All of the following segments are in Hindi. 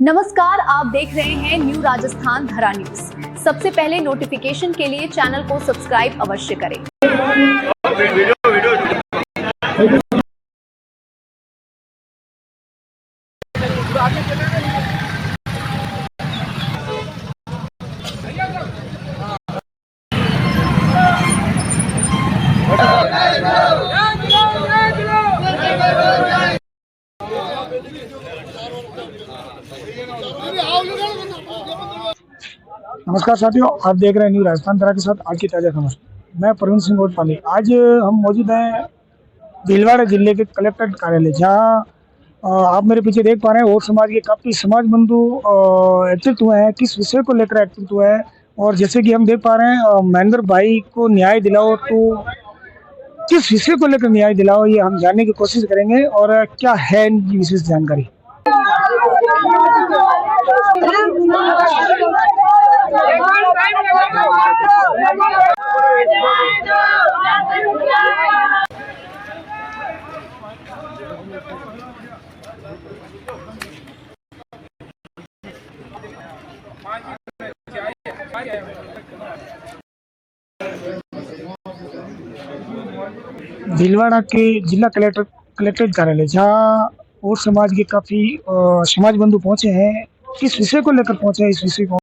नमस्कार, आप देख रहे हैं न्यू राजस्थान धरा न्यूज। सबसे पहले नोटिफिकेशन के लिए चैनल को सब्सक्राइब अवश्य करें। नमस्कार साथियों, आप देख रहे हैं न्यू राजस्थान धरा के साथ आज की ताज़ा खबर। मैं प्रवीण सिंह गोटपाली। आज हम मौजूद हैं भीलवाड़ा जिले के कलेक्ट्रेट कार्यालय, जहां आप मेरे पीछे देख पा रहे हैं और समाज के काफ़ी समाज बंधु एकत्रित हुए हैं। किस विषय को लेकर एकत्रित हुए हैं और जैसे कि हम देख पा रहे हैं महेंद्र भाई को न्याय दिलाओ, तो किस विषय को लेकर न्याय दिलाओ ये हम जानने की कोशिश करेंगे और क्या है इनकी विशेष जानकारी। भीलवाड़ा के जिला कलेक्ट्रेट कार्यालय, जहाँ और समाज के काफी समाज बंधु पहुंचे हैं। किस विषय को लेकर पहुंचे हैं, इस विषय को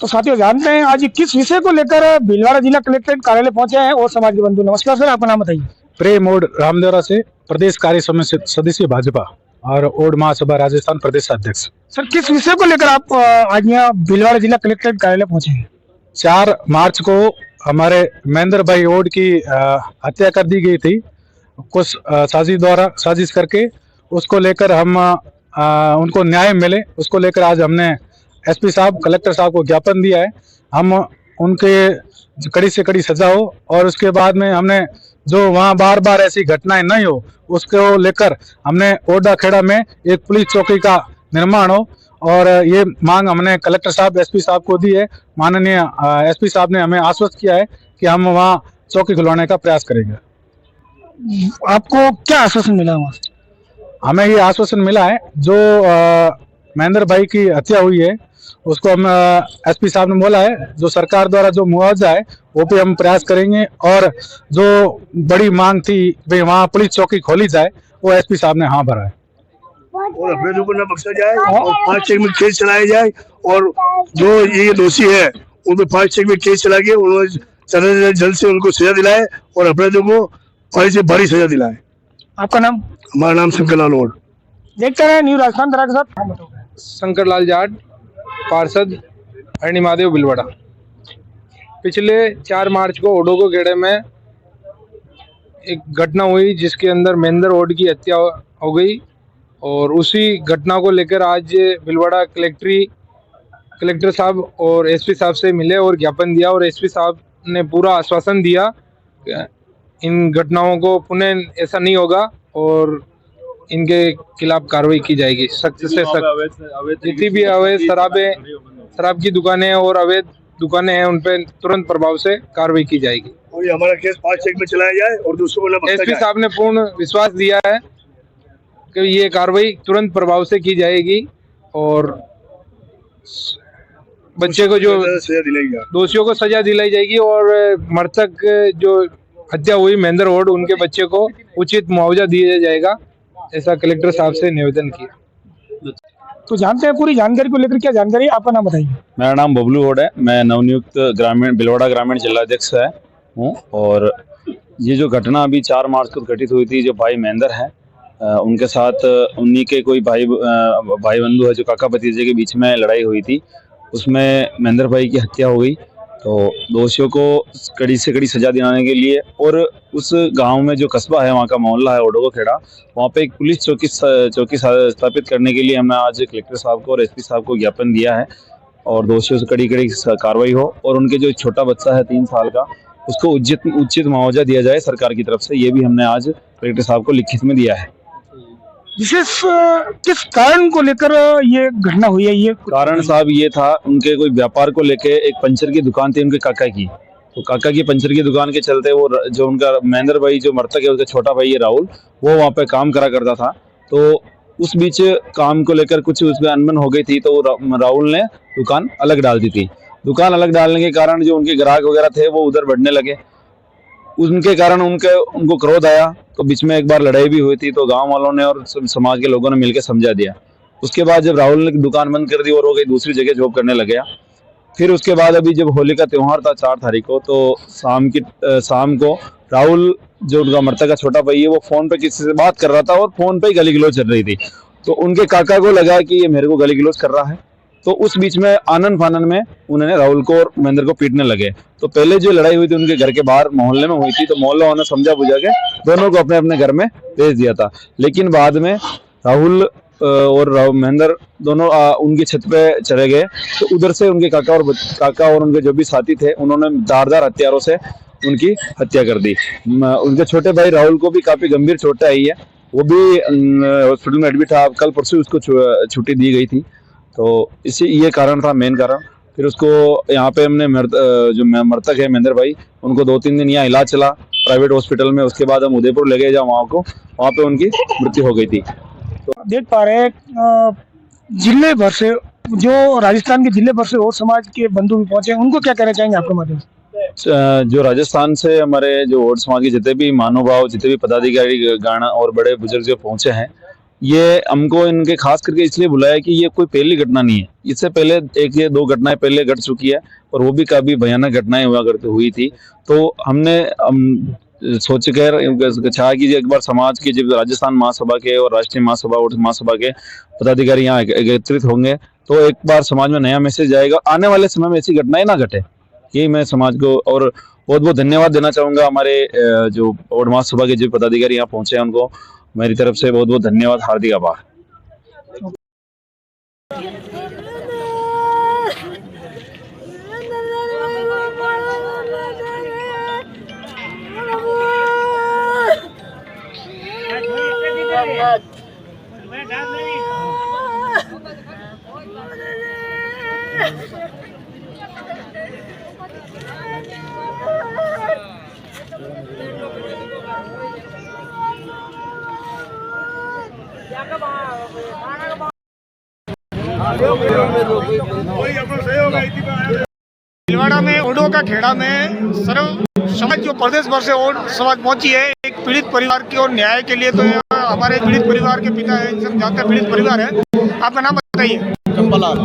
तो साथियों जानते हैं आज किस विषय को लेकर भीलवाड़ा जिला कलेक्ट्रेट कार्यालय पहुंचे हैं और समाज के बंधु। नमस्कार सर, आपका नाम बताइए। प्रेम ओड रामदेवरा से प्रदेश कार्य समिति सदस्य भाजपा और ओड महासभा राजस्थान प्रदेश अध्यक्ष। सर, किस विषय को लेकर आप आज यहाँ भीलवाड़ा जिला कलेक्ट्रेट कार्यालय पहुंचे हैं? 4 मार्च को हमारे महेंद्र भाई ओड की हत्या कर दी गई थी कुछ साजिश करके। उसको लेकर हम उनको न्याय मिले, उसको लेकर आज हमने एसपी साहब कलेक्टर साहब को ज्ञापन दिया है। हम उनके कड़ी से कड़ी सजा हो और उसके बाद में हमने जो वहाँ बार बार ऐसी घटनाएं नहीं हो उसको लेकर हमने ओडा खेड़ा में एक पुलिस चौकी का निर्माण हो, और ये मांग हमने कलेक्टर साहब एसपी साहब को दी है। माननीय एसपी साहब ने हमें आश्वस्त किया है कि हम वहाँ चौकी खुलवाने का प्रयास करेंगे। आपको क्या आश्वासन मिला वहाँ से? हमें ये आश्वासन मिला है जो महेंद्र भाई की हत्या हुई है उसको हम एसपी साहब ने बोला है जो सरकार द्वारा जो मुआवजा है वो भी हम प्रयास करेंगे, और जो बड़ी मांग थी भाई वहाँ पुलिस चौकी खोली जाए वो एसपी साहब ने हाँ भरा है। और अपराधियों को न बख्शा जाए और 5 चेक में केस चलाया जाए, और जो ये दोषी है उन पर 5 चेक में केस चला के उन्होंने जल्द से उनको सजा दिलाए और अपराधियों को बड़ी से बड़ी सजा दिलाए। आपका नाम? हमारा नाम शंकर लाल ओड। देखते हैं न्यू राजस्थान धरा के साथ। शंकर लाल जाट, पार्षद हरणी महादेव भीलवाड़ा। पिछले 4 मार्च को ओडोगो खेड़े में एक घटना हुई जिसके अंदर महेंद्र ओड की हत्या हो गई, और उसी घटना को लेकर आज भीलवाड़ा कलेक्टर साहब और एसपी साहब से मिले और ज्ञापन दिया, और एसपी साहब ने पूरा आश्वासन दिया इन घटनाओं को पुनः ऐसा नहीं होगा और इनके खिलाफ कार्रवाई की जाएगी। सख्त से सख्त जितनी भी अवैध शराब की दुकानें और अवैध दुकानें हैं उन पर तुरंत प्रभाव से कार्रवाई की जाएगी। और ये हमारा केस 5 चेक में चलाया जाए और दूसरों को न बख्शा जाए। एसपी साहब ने पूर्ण विश्वास दिया है कि ये कार्रवाई तुरंत प्रभाव से की जाएगी और बच्चे को जो दोषियों को सजा दिलाई जाएगी, और मृतक जो हत्या हुई महेंद्र ओड उनके बच्चे को उचित मुआवजा दिया जाएगा, ऐसा कलेक्टर साहब से निवेदन किया। तो जानते हैं पूरी जानकारी को लेकर, क्या जानकारी, आपका नाम बताइए। मेरा नाम बबलू ओड है, मैं नवनियुक्त भीलवाड़ा ग्रामीण जिलाध्यक्ष हूँ। और ये जो घटना अभी 4 मार्च को घटित हुई थी, जो भाई महेंद्र है उनके साथ उन्हीं के कोई भाई बंधु है, जो काका भतीजे के बीच में लड़ाई हुई थी, उसमें महेंद्र भाई की हत्या हो गई। तो दोषियों को कड़ी से कड़ी सजा दिलाने के लिए और उस गांव में जो कस्बा है, वहाँ का मोहल्ला है ओडोगो खेड़ा, वहाँ पे एक पुलिस चौकी स्थापित करने के लिए हमने आज कलेक्टर साहब को और एसपी साहब को ज्ञापन दिया है, और दोषियों से कड़ी कार्रवाई हो और उनके जो छोटा बच्चा है 3 साल का, उसको उचित मुआवजा दिया जाए सरकार की तरफ से। ये भी हमने आज कलेक्टर साहब को लिखित में दिया है। विशेष किस कारण को लेकर ये घटना हुई है? ये कारण साहब ये था, उनके कोई व्यापार को लेके एक पंचर की दुकान थी उनके काका की, तो काका की पंचर की दुकान के चलते वो जो उनका महेंद्र भाई जो मृतक है उसका छोटा भाई है राहुल, वो वहाँ पे काम करा करता था। तो उस बीच काम को लेकर कुछ उसमें अनबन हो गई थी, तो राहुल ने दुकान अलग डाल दी थी। दुकान अलग डालने के कारण जो उनके ग्राहक वगैरह थे वो उधर बढ़ने लगे, उनके कारण उनको क्रोध आया। तो बीच में एक बार लड़ाई भी हुई थी, तो गांव वालों ने और समाज के लोगों ने मिलकर समझा दिया। उसके बाद जब राहुल ने दुकान बंद कर दी और वो कहीं दूसरी जगह जॉब करने लग गया, फिर उसके बाद अभी जब होली का त्योहार था 4 तारीख को, तो शाम को राहुल जो उनका मृतक का छोटा भाई है वो फोन पे किसी से बात कर रहा था और फोन पे ही गाली गलौज चल रही थी। तो उनके काका को लगा कि ये मेरे को गाली गलौज कर रहा है, तो उस बीच में आनन फानन में उन्होंने राहुल को और महेंद्र को पीटने लगे। तो पहले जो लड़ाई हुई थी उनके घर के बाहर मोहल्ले में हुई थी, तो मोहल्ले वालों ने समझा बुझा के दोनों को अपने अपने घर में भेज दिया था। लेकिन बाद में राहुल और महेंद्र दोनों उनकी छत पे चले गए, तो उधर से उनके काका और उनके जो भी साथी थे उन्होंने धारदार हथियारों से उनकी हत्या कर दी। उनके छोटे भाई राहुल को भी काफी गंभीर चोटें आई है, वो भी हॉस्पिटल में एडमिट था। कल परसों उसको छुट्टी दी गई थी, तो इसी ये कारण था, मेन कारण। फिर उसको यहाँ पे हमने जो मृतक है महेंद्र भाई, उनको 2-3 दिन यहाँ इलाज चला प्राइवेट हॉस्पिटल में। उसके बाद हम उदयपुर ले गए, जहाँ वहाँ पे उनकी मृत्यु हो गई थी। तो देख पा रहे हैं जिले भर से, जो राजस्थान के जिले भर से और समाज के बंधु भी पहुंचे, उनको क्या कहना चाहेंगे आपके माध्यम से? जो राजस्थान से हमारे जो और समाज के जितने भी महानुभाव, जितने भी पदाधिकारी गाना और बड़े बुजुर्ग जो पहुंचे हैं, ये हमको इनके खास करके इसलिए बुलाया कि ये कोई पहली घटना नहीं है। इससे पहले 1 या 2 घटनाएं पहले घट चुकी है और वो भी काफी भयानक घटनाएं हुई थी। तो हमने सोच कर चाहा कि एक बार समाज के जब राजस्थान महासभा के और राष्ट्रीय महासभा और महासभा के पदाधिकारी यहाँ एकत्रित होंगे तो एक बार समाज में नया मैसेज जाएगा, आने वाले समय में ऐसी घटनाएं ना घटे। यही मैं समाज को और बहुत बहुत धन्यवाद देना चाहूंगा। हमारे जो वार्ड महासभा के जो पदाधिकारी यहाँ पहुंचे हैं उनको मेरी तरफ से बहुत बहुत धन्यवाद, हार्दिक आभार। भीलवाड़ा में ओडो का खेड़ा में सर्व समाज जो प्रदेश भर से और समाज पहुंची है एक पीड़ित परिवार की और न्याय के लिए। तो हमारे पीड़ित परिवार के पिता है, सब जानते हैं पीड़ित परिवार है। आपका नाम बताइए? चंपालाल।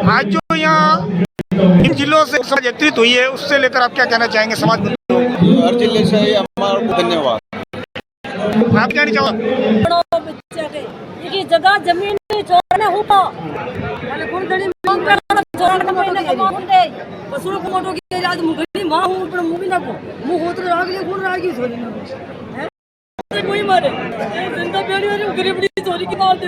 आज जो यहाँ इन जिलों से समाज एकत्रित हुई है, उससे लेकर आप क्या कहना चाहेंगे समाज? हर जिले से हमारा धन्यवाद। आप क्या चाहोगे? जगह जमीन छोड़ने हुआ पशुओं को मोटो की रात मुगली मां हूं पर मुंह भी ना को मुंह होत राग ले गुण रागी छोरी ना है कोई मारे जिंदा बेड़ी गरीबड़ी छोरी की मार दे